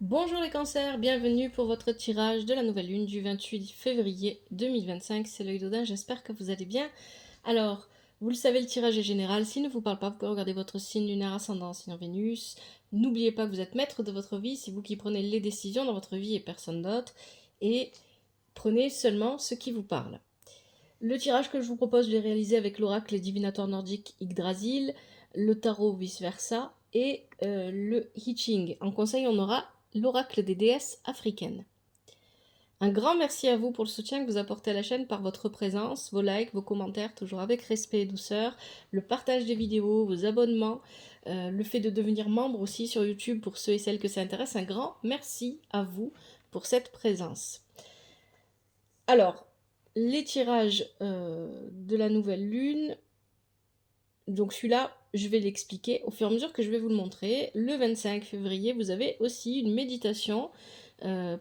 Bonjour les cancers, bienvenue pour votre tirage de la nouvelle lune du 28 février 2025. C'est l'œil d'Odin, j'espère que vous allez bien. Alors, vous le savez, le tirage est général. S'il ne vous parle pas, vous pouvez regarder votre signe lunaire ascendant, signe en Vénus. N'oubliez pas que vous êtes maître de votre vie, c'est vous qui prenez les décisions dans votre vie et personne d'autre. Et prenez seulement ce qui vous parle. Le tirage que je vous propose, je l'ai réalisé avec l'oracle et divinatoire nordique Yggdrasil, le tarot vice-versa et le I Ching. En conseil, on aura l'oracle des déesses africaines. Un grand merci à vous pour le soutien que vous apportez à la chaîne par votre présence, vos likes, vos commentaires, toujours avec respect et douceur, le partage des vidéos, vos abonnements, le fait de devenir membre aussi sur YouTube pour ceux et celles que ça intéresse. Un grand merci à vous pour cette présence. Alors, les tirages de la nouvelle lune, donc celui-là, je vais l'expliquer au fur et à mesure que je vais vous le montrer. Le 25 février, vous avez aussi une méditation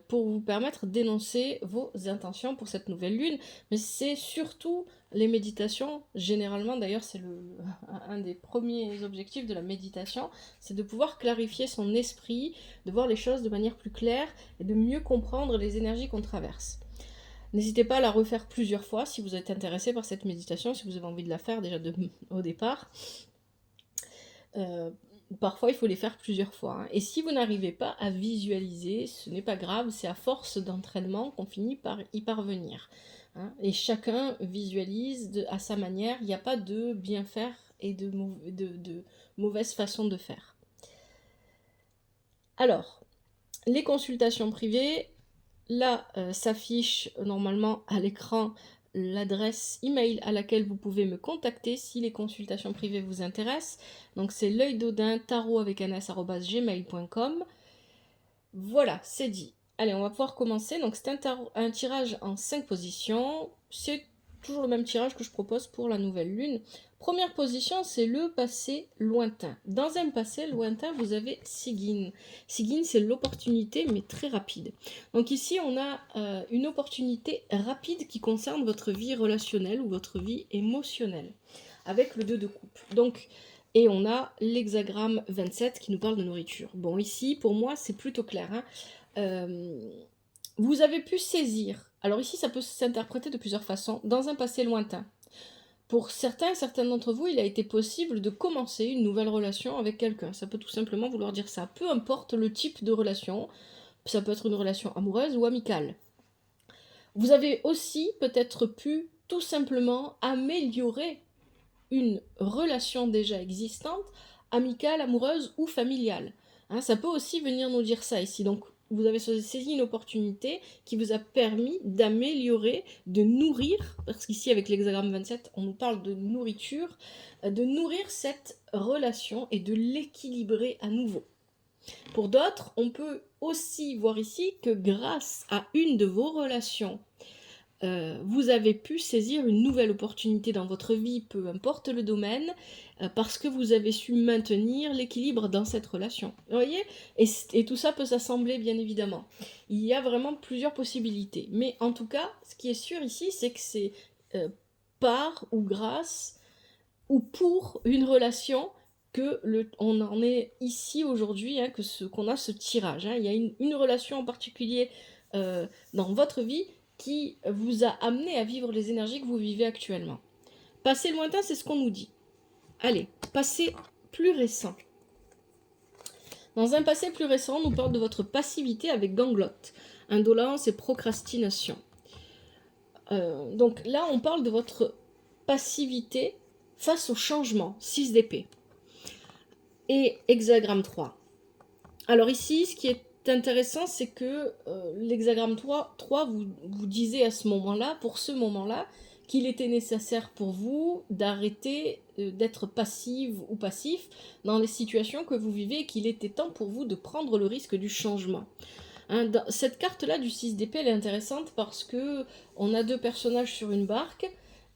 pour vous permettre d'énoncer vos intentions pour cette nouvelle lune. Mais c'est surtout les méditations, généralement d'ailleurs c'est un des premiers objectifs de la méditation, c'est de pouvoir clarifier son esprit, de voir les choses de manière plus claire et de mieux comprendre les énergies qu'on traverse. N'hésitez pas à la refaire plusieurs fois si vous êtes intéressé par cette méditation, si vous avez envie de la faire déjà au départ. Parfois, il faut les faire plusieurs fois. Hein. Et si vous n'arrivez pas à visualiser, ce n'est pas grave, c'est à force d'entraînement qu'on finit par y parvenir. Hein. Et chacun visualise à sa manière, il n'y a pas de bien faire et de mauvaise façon de faire. Alors, les consultations privées, là, s'affiche normalement à l'écran l'adresse email à laquelle vous pouvez me contacter si les consultations privées vous intéressent. Donc c'est l'œil d'Odin tarot avec un s@gmail.com. Voilà, c'est dit. Allez, on va pouvoir commencer. Donc c'est un tirage en 5 positions. C'est toujours le même tirage que je propose pour la nouvelle lune. Première position, c'est le passé lointain. Dans un passé lointain, vous avez Sigyn. Sigyn, c'est l'opportunité, mais très rapide. Donc ici, on a une opportunité rapide qui concerne votre vie relationnelle ou votre vie émotionnelle, avec le 2 de coupe. Donc, et on a l'hexagramme 27 qui nous parle de nourriture. Bon, ici, pour moi, c'est plutôt clair. Hein. Vous avez pu saisir. Alors ici, ça peut s'interpréter de plusieurs façons. Dans un passé lointain. Pour certains d'entre vous, il a été possible de commencer une nouvelle relation avec quelqu'un. Ça peut tout simplement vouloir dire ça. Peu importe le type de relation. Ça peut être une relation amoureuse ou amicale. Vous avez aussi peut-être pu tout simplement améliorer une relation déjà existante, amicale, amoureuse ou familiale. Hein, ça peut aussi venir nous dire ça ici. Donc, vous avez saisi une opportunité qui vous a permis d'améliorer, de nourrir, parce qu'ici avec l'hexagramme 27, on nous parle de nourriture, de nourrir cette relation et de l'équilibrer à nouveau. Pour d'autres, on peut aussi voir ici que grâce à une de vos relations, vous avez pu saisir une nouvelle opportunité dans votre vie, peu importe le domaine, parce que vous avez su maintenir l'équilibre dans cette relation. Vous voyez, et tout ça peut s'assembler, bien évidemment. Il y a vraiment plusieurs possibilités. Mais en tout cas, ce qui est sûr ici, c'est que c'est par ou grâce ou pour une relation on en est ici aujourd'hui, hein, qu'on a ce tirage. Hein. Il y a une relation en particulier dans votre vie qui vous a amené à vivre les énergies que vous vivez actuellement. Passé lointain, c'est ce qu'on nous dit. Allez, passé plus récent. Dans un passé plus récent, on nous parle de votre passivité avec ganglote, indolence et procrastination. Donc là, on parle de votre passivité face au changement, 6 d'épée. Et hexagramme 3. Alors ici, ce qui est intéressant, c'est que l'hexagramme 3 vous disait à ce moment-là, pour ce moment-là, qu'il était nécessaire pour vous d'arrêter d'être passive ou passif dans les situations que vous vivez et qu'il était temps pour vous de prendre le risque du changement. Hein, cette carte-là du 6 d'épée, elle est intéressante parce que on a deux personnages sur une barque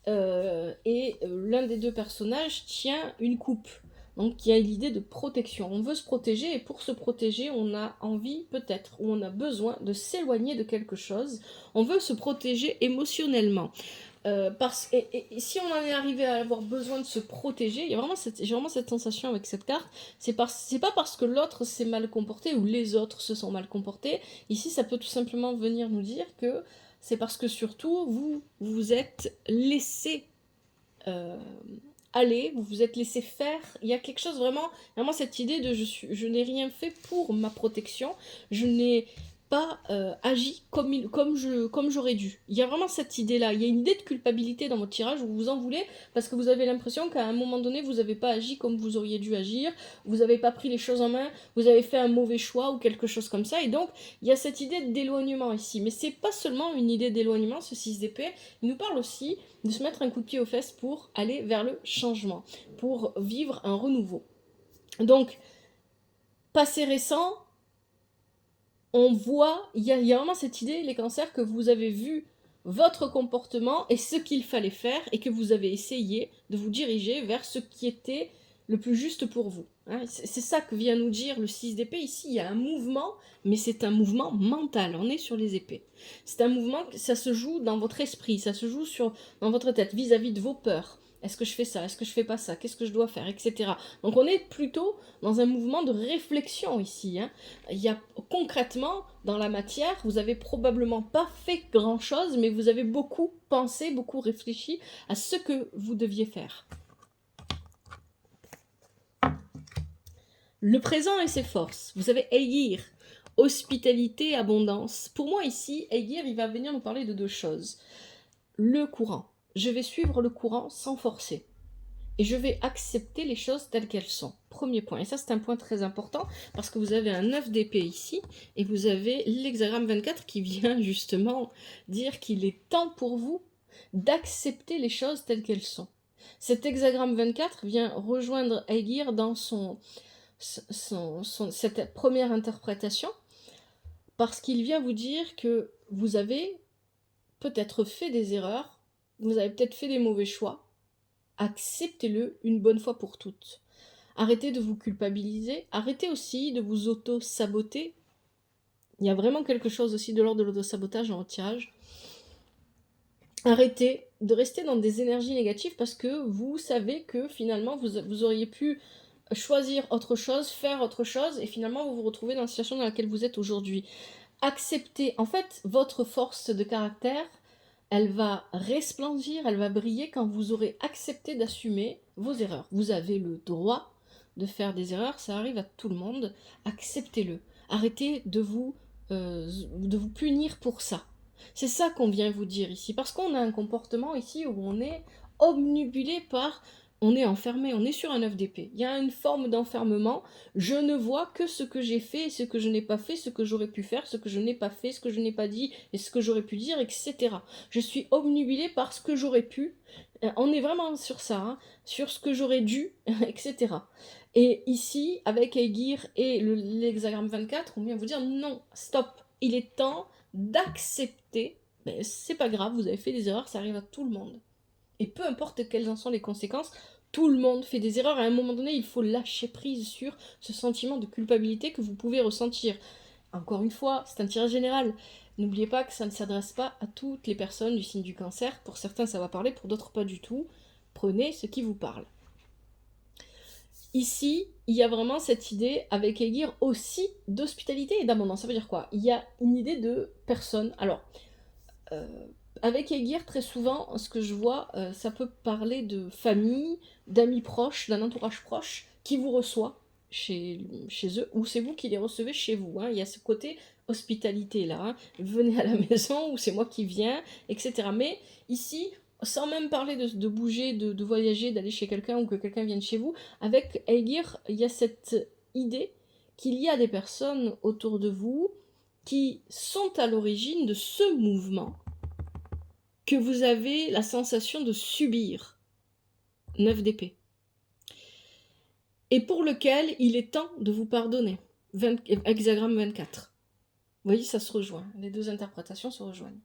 et l'un des deux personnages tient une coupe. Donc il y a l'idée de protection. On veut se protéger et pour se protéger, on a envie peut-être ou on a besoin de s'éloigner de quelque chose. On veut se protéger émotionnellement. Et si on en est arrivé à avoir besoin de se protéger, j'ai vraiment cette sensation avec cette carte, c'est pas parce que l'autre s'est mal comporté ou les autres se sont mal comportés. Ici, ça peut tout simplement venir nous dire que c'est parce que surtout, vous vous êtes laissé aller, vous vous êtes laissé faire. Il y a quelque chose vraiment cette idée de je n'ai rien fait pour ma protection, je n'ai pas agi comme j'aurais dû. Il y a vraiment cette idée-là. Il y a une idée de culpabilité dans votre tirage où vous en voulez parce que vous avez l'impression qu'à un moment donné, vous n'avez pas agi comme vous auriez dû agir, vous n'avez pas pris les choses en main, vous avez fait un mauvais choix ou quelque chose comme ça. Et donc, il y a cette idée d'éloignement ici. Mais c'est pas seulement une idée d'éloignement, ce 6 d'épée. Il nous parle aussi de se mettre un coup de pied aux fesses pour aller vers le changement, pour vivre un renouveau. Donc, passé récent, on voit, il y a vraiment cette idée, les cancers, que vous avez vu votre comportement et ce qu'il fallait faire et que vous avez essayé de vous diriger vers ce qui était le plus juste pour vous. Hein, c'est ça que vient nous dire le 6 d'épée. Ici, il y a un mouvement, mais c'est un mouvement mental. On est sur les épées. C'est un mouvement, ça se joue dans votre esprit, ça se joue dans votre tête vis-à-vis de vos peurs. Est-ce que je fais ça? Est-ce que je fais pas ça? Qu'est-ce que je dois faire? Etc. Donc on est plutôt dans un mouvement de réflexion ici. Hein. Il y a concrètement, dans la matière, vous avez probablement pas fait grand-chose, mais vous avez beaucoup pensé, beaucoup réfléchi à ce que vous deviez faire. Le présent et ses forces. Vous avez Aegir, hospitalité, abondance. Pour moi ici, Aegir, il va venir nous parler de deux choses. Le courant. Je vais suivre le courant sans forcer. Et je vais accepter les choses telles qu'elles sont. Premier point. Et ça, c'est un point très important parce que vous avez un 9 d'épée ici et vous avez l'hexagramme 24 qui vient justement dire qu'il est temps pour vous d'accepter les choses telles qu'elles sont. Cet hexagramme 24 vient rejoindre Aegir dans cette première interprétation parce qu'il vient vous dire que vous avez peut-être fait des erreurs, vous avez peut-être fait des mauvais choix. Acceptez-le une bonne fois pour toutes. Arrêtez de vous culpabiliser, arrêtez aussi de vous auto-saboter. Il y a vraiment quelque chose aussi de l'ordre de l'auto-sabotage dans votre tirage. Arrêtez de rester dans des énergies négatives parce que vous savez que finalement vous auriez pu choisir autre chose, faire autre chose et finalement vous vous retrouvez dans la situation dans laquelle vous êtes aujourd'hui. Acceptez, en fait, votre force de caractère, elle va resplendir, elle va briller quand vous aurez accepté d'assumer vos erreurs. Vous avez le droit de faire des erreurs, ça arrive à tout le monde. Acceptez-le. Arrêtez de vous punir pour ça. C'est ça qu'on vient vous dire ici. Parce qu'on a un comportement ici où on est obnubilé par... On est enfermé, on est sur un œuf d'épée. Il y a une forme d'enfermement. Je ne vois que ce que j'ai fait et ce que je n'ai pas fait, ce que j'aurais pu faire, ce que je n'ai pas fait, ce que je n'ai pas dit et ce que j'aurais pu dire, etc. Je suis obnubilé par ce que j'aurais pu. On est vraiment sur ça, hein, sur ce que j'aurais dû, etc. Et ici, avec Aegir et l'hexagramme 24, on vient vous dire non, stop. Il est temps d'accepter. Mais c'est pas grave, vous avez fait des erreurs, ça arrive à tout le monde. Et peu importe quelles en sont les conséquences, tout le monde fait des erreurs. À un moment donné, il faut lâcher prise sur ce sentiment de culpabilité que vous pouvez ressentir. Encore une fois, c'est un tirage général. N'oubliez pas que ça ne s'adresse pas à toutes les personnes du signe du cancer. Pour certains, ça va parler, pour d'autres, pas du tout. Prenez ce qui vous parle. Ici, il y a vraiment cette idée, avec Aegir, aussi d'hospitalité et d'abondance. Ça veut dire quoi? Il y a une idée de personne. Alors, avec Aegir, très souvent, ce que je vois, ça peut parler de famille, d'amis proches, d'un entourage proche qui vous reçoit chez eux, ou c'est vous qui les recevez chez vous. Hein. Il y a ce côté hospitalité-là. Hein. Venez à la maison, ou c'est moi qui viens, etc. Mais ici, sans même parler de bouger, de voyager, d'aller chez quelqu'un ou que quelqu'un vienne chez vous, avec Aegir, il y a cette idée qu'il y a des personnes autour de vous qui sont à l'origine de ce mouvement que vous avez la sensation de subir. 9 d'épée. Et pour lequel il est temps de vous pardonner. Hexagramme 24. Vous voyez, ça se rejoint. Les deux interprétations se rejoignent.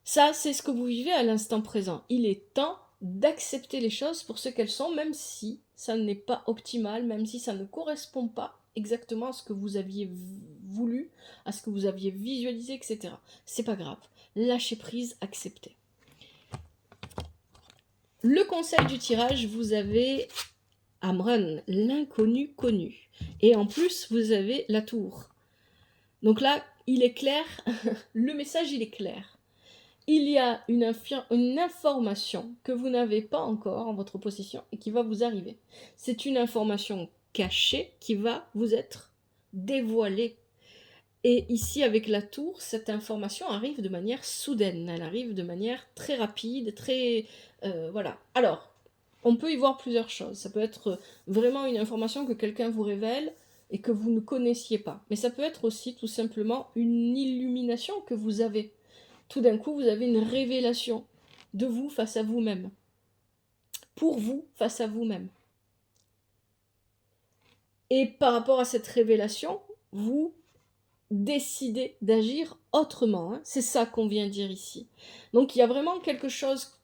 Ça, c'est ce que vous vivez à l'instant présent. Il est temps d'accepter les choses pour ce qu'elles sont, même si ça n'est pas optimal, même si ça ne correspond pas exactement à ce que vous aviez voulu, à ce que vous aviez visualisé, etc. C'est pas grave. Lâchez prise, acceptez. Le conseil du tirage, vous avez Amran, l'inconnu connu. Et en plus, vous avez la tour. Donc là, il est clair, le message, il est clair. Il y a une information que vous n'avez pas encore en votre possession et qui va vous arriver. C'est une information cachée qui va vous être dévoilée. Et ici, avec la tour, cette information arrive de manière soudaine. Elle arrive de manière très rapide, très... voilà. Alors, on peut y voir plusieurs choses. Ça peut être vraiment une information que quelqu'un vous révèle et que vous ne connaissiez pas. Mais ça peut être aussi tout simplement une illumination que vous avez. Tout d'un coup, vous avez une révélation de vous face à vous-même. Pour vous, face à vous-même. Et par rapport à cette révélation, vous décidez d'agir autrement. Hein. C'est ça qu'on vient dire ici. Donc il y a vraiment quelque chose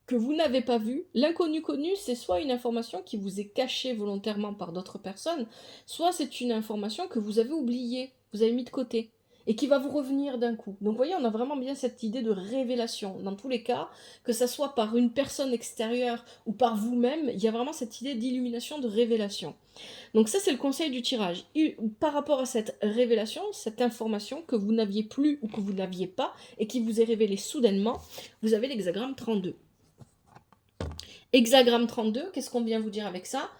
que vous n'avez pas vu. L'inconnu connu, c'est soit une information qui vous est cachée volontairement par d'autres personnes, soit c'est une information que vous avez oubliée, vous avez mis de côté, et qui va vous revenir d'un coup. Donc vous voyez, on a vraiment bien cette idée de révélation. Dans tous les cas, que ça soit par une personne extérieure ou par vous-même, il y a vraiment cette idée d'illumination, de révélation. Donc ça, c'est le conseil du tirage. Par rapport à cette révélation, cette information que vous n'aviez plus ou que vous n'aviez pas, et qui vous est révélée soudainement, vous avez l'hexagramme 32. Hexagramme 32, qu'est-ce qu'on vient vous dire avec ça?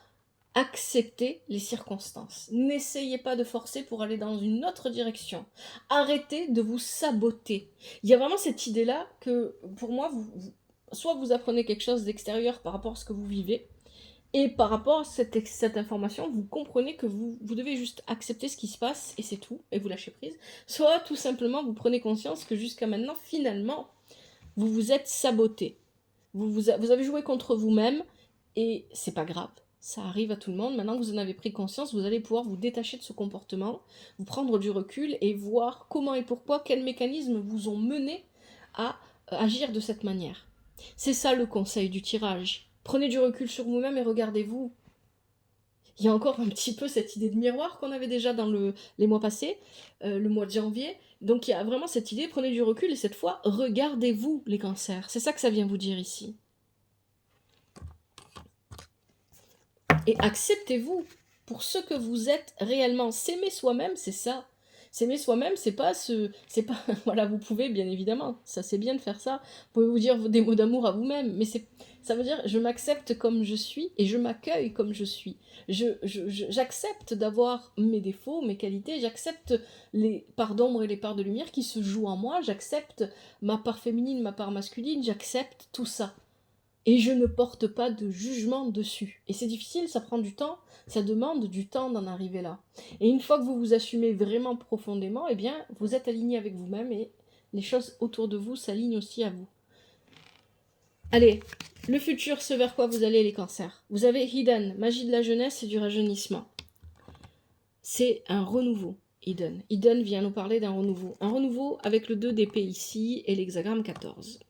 Acceptez les circonstances. N'essayez pas de forcer pour aller dans une autre direction. Arrêtez de vous saboter. Il y a vraiment cette idée-là que, pour moi, soit vous apprenez quelque chose d'extérieur par rapport à ce que vous vivez, et par rapport à cette information, vous comprenez que vous devez juste accepter ce qui se passe, et c'est tout, et vous lâchez prise. Soit tout simplement, vous prenez conscience que jusqu'à maintenant, finalement, vous vous êtes saboté. Vous avez joué contre vous-même, et c'est pas grave. Ça arrive à tout le monde. Maintenant que vous en avez pris conscience, vous allez pouvoir vous détacher de ce comportement, vous prendre du recul et voir comment et pourquoi, quels mécanismes vous ont mené à agir de cette manière. C'est ça le conseil du tirage. Prenez du recul sur vous-même et regardez-vous. Il y a encore un petit peu cette idée de miroir qu'on avait déjà dans les mois passés, le mois de janvier. Donc il y a vraiment cette idée, prenez du recul et cette fois, regardez-vous les cancers. C'est ça que ça vient vous dire ici. Et acceptez-vous pour ce que vous êtes réellement. S'aimer soi-même, c'est ça. S'aimer soi-même, c'est pas voilà, vous pouvez bien évidemment, ça c'est bien de faire ça. Vous pouvez vous dire des mots d'amour à vous-même, mais ça veut dire je m'accepte comme je suis et je m'accueille comme je suis. J'accepte d'avoir mes défauts, mes qualités, j'accepte les parts d'ombre et les parts de lumière qui se jouent en moi, j'accepte ma part féminine, ma part masculine, j'accepte tout ça. Et je ne porte pas de jugement dessus. Et c'est difficile, ça prend du temps, ça demande du temps d'en arriver là. Et une fois que vous vous assumez vraiment profondément, eh bien, vous êtes aligné avec vous-même et les choses autour de vous s'alignent aussi à vous. Allez, le futur, ce vers quoi vous allez les cancers. Vous avez Hidden, magie de la jeunesse et du rajeunissement. C'est un renouveau, Hidden. Hidden vient nous parler d'un renouveau. Un renouveau avec le 2 d'épée ici et l'hexagramme 14.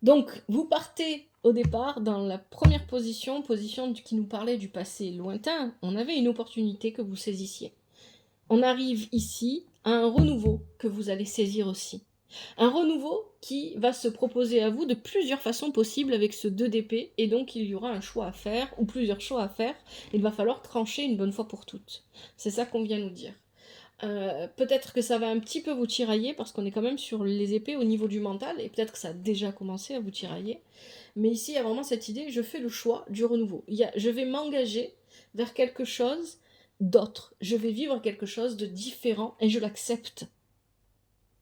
Donc, vous partez au départ dans la première position qui nous parlait du passé lointain. On avait une opportunité que vous saisissiez. On arrive ici à un renouveau que vous allez saisir aussi. Un renouveau qui va se proposer à vous de plusieurs façons possibles avec ce 2 d'épée, et donc il y aura un choix à faire, ou plusieurs choix à faire. Il va falloir trancher une bonne fois pour toutes. C'est ça qu'on vient nous dire. Peut-être que ça va un petit peu vous tirailler parce qu'on est quand même sur les épées au niveau du mental et peut-être que ça a déjà commencé à vous tirailler. Mais ici, il y a vraiment cette idée, je fais le choix du renouveau. Je vais m'engager vers quelque chose d'autre. Je vais vivre quelque chose de différent et je l'accepte.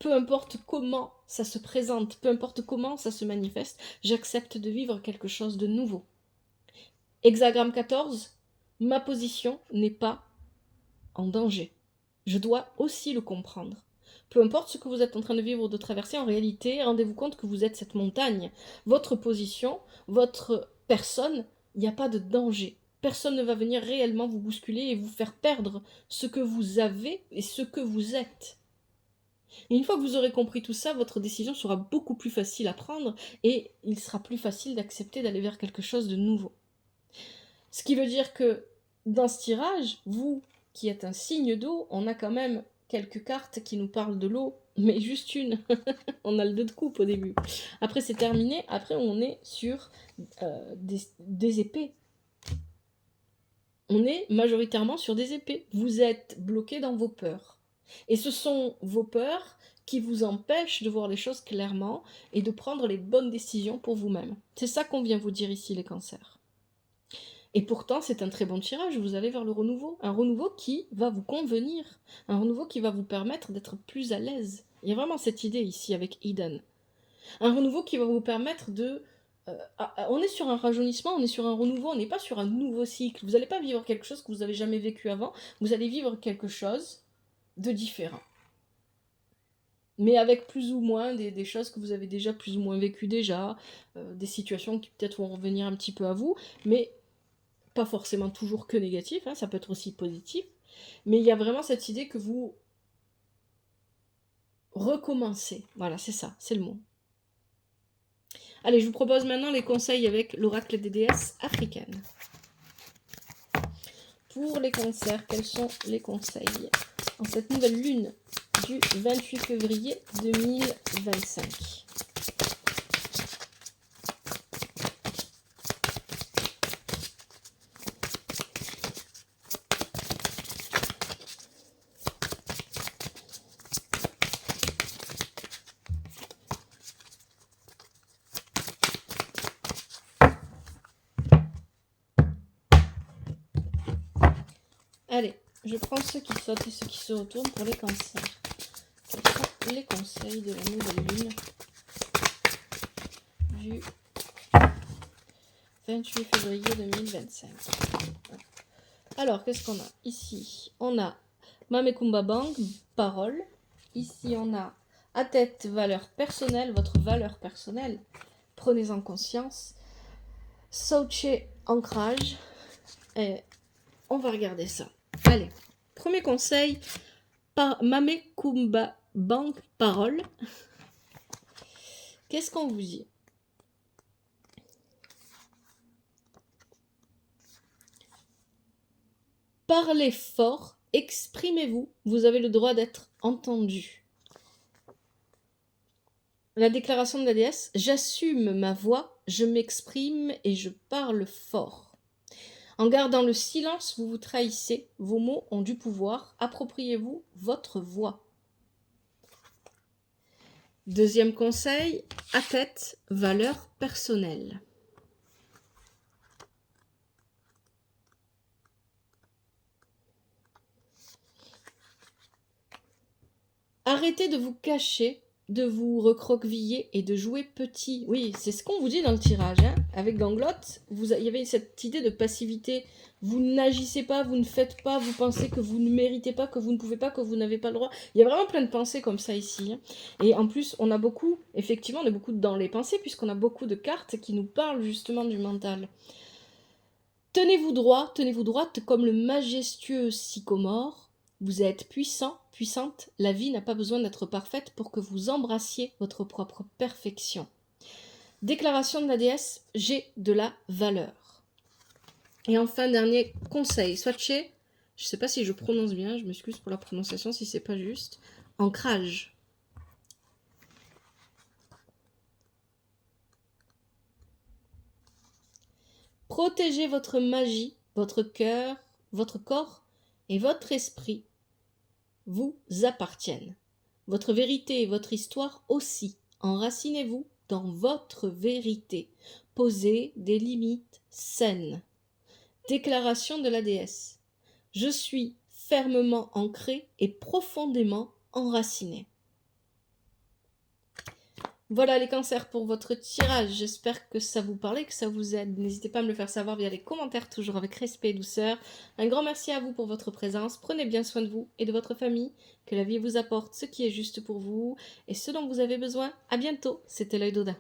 Peu importe comment ça se présente, peu importe comment ça se manifeste, j'accepte de vivre quelque chose de nouveau. Hexagramme 14, ma position n'est pas en danger. Je dois aussi le comprendre. Peu importe ce que vous êtes en train de vivre ou de traverser, en réalité, rendez-vous compte que vous êtes cette montagne. Votre position, votre personne, il n'y a pas de danger. Personne ne va venir réellement vous bousculer et vous faire perdre ce que vous avez et ce que vous êtes. Et une fois que vous aurez compris tout ça, votre décision sera beaucoup plus facile à prendre et il sera plus facile d'accepter d'aller vers quelque chose de nouveau. Ce qui veut dire que dans ce tirage, vous qui êtes un signe d'eau, on a quand même quelques cartes qui nous parlent de l'eau. mais juste une. On a le 2 de coupe au début. Après, c'est terminé. Après, on est sur des épées. On est majoritairement sur des épées. Vous êtes bloqué dans vos peurs. Et ce sont vos peurs qui vous empêchent de voir les choses clairement et de prendre les bonnes décisions pour vous-même. C'est ça qu'on vient vous dire ici, les cancers. Et pourtant, c'est un très bon tirage, vous allez vers le renouveau. Un renouveau qui va vous convenir, un renouveau qui va vous permettre d'être plus à l'aise. Il y a vraiment cette idée ici avec Eden. Un renouveau qui va vous permettre de... on est sur un rajeunissement, on est sur un renouveau, on n'est pas sur un nouveau cycle. Vous n'allez pas vivre quelque chose que vous n'avez jamais vécu avant, vous allez vivre quelque chose de différent. Mais avec plus ou moins des choses que vous avez déjà plus ou moins vécues déjà, des situations qui peut-être vont revenir un petit peu à vous, mais pas forcément toujours que négatif, hein, ça peut être aussi positif, mais il y a vraiment cette idée que vous recommencez. Voilà, c'est ça, c'est le mot. Allez, je vous propose maintenant les conseils avec l'oracle des déesses africaines. Pour les cancers, quels sont les conseils en cette nouvelle lune du 28 février 2025 ? Allez, je prends ceux qui sautent et ceux qui se retournent pour les cancers. Quels sont les conseils de la nouvelle lune du 28 février 2025 ? Alors, qu'est-ce qu'on a ici? On a Mamekumba Bang, parole. Ici, on a Atet, valeur personnelle, votre valeur personnelle. Prenez-en conscience. Soche, ancrage. Et on va regarder ça. Allez, premier conseil, Mamekumba Bang, parole. Qu'est-ce qu'on vous dit? Parlez fort, exprimez-vous, vous avez le droit d'être entendu. La déclaration de la déesse, j'assume ma voix, je m'exprime et je parle fort. En gardant le silence, vous vous trahissez, vos mots ont du pouvoir, appropriez-vous votre voix. Deuxième conseil, à tête, valeur personnelle. Arrêtez de vous cacher, de vous recroqueviller et de jouer petit. Oui, c'est ce qu'on vous dit dans le tirage. Hein. Avec Ganglotte, il y avait cette idée de passivité. Vous n'agissez pas, vous ne faites pas, vous pensez que vous ne méritez pas, que vous ne pouvez pas, que vous n'avez pas le droit. Il y a vraiment plein de pensées comme ça ici. Hein. Et en plus, on a beaucoup, effectivement, on est beaucoup dans les pensées, puisqu'on a beaucoup de cartes qui nous parlent justement du mental. Tenez-vous droite comme le majestueux sycomore. Vous êtes puissant, puissante, la vie n'a pas besoin d'être parfaite pour que vous embrassiez votre propre perfection. Déclaration de la déesse, j'ai de la valeur. Et enfin, dernier conseil, Swatche, je ne sais pas si je prononce bien, je m'excuse pour la prononciation si c'est pas juste, ancrage. Protégez votre magie, votre cœur, votre corps et votre esprit vous appartiennent. Votre vérité et votre histoire aussi. Enracinez-vous dans votre vérité. Posez des limites saines. Déclaration de la déesse. Je suis fermement ancré et profondément enraciné. Voilà les cancers pour votre tirage. J'espère que ça vous parlait, que ça vous aide. N'hésitez pas à me le faire savoir via les commentaires, toujours avec respect et douceur. Un grand merci à vous pour votre présence. Prenez bien soin de vous et de votre famille. Que la vie vous apporte ce qui est juste pour vous et ce dont vous avez besoin. À bientôt. C'était l'œil d'Odin.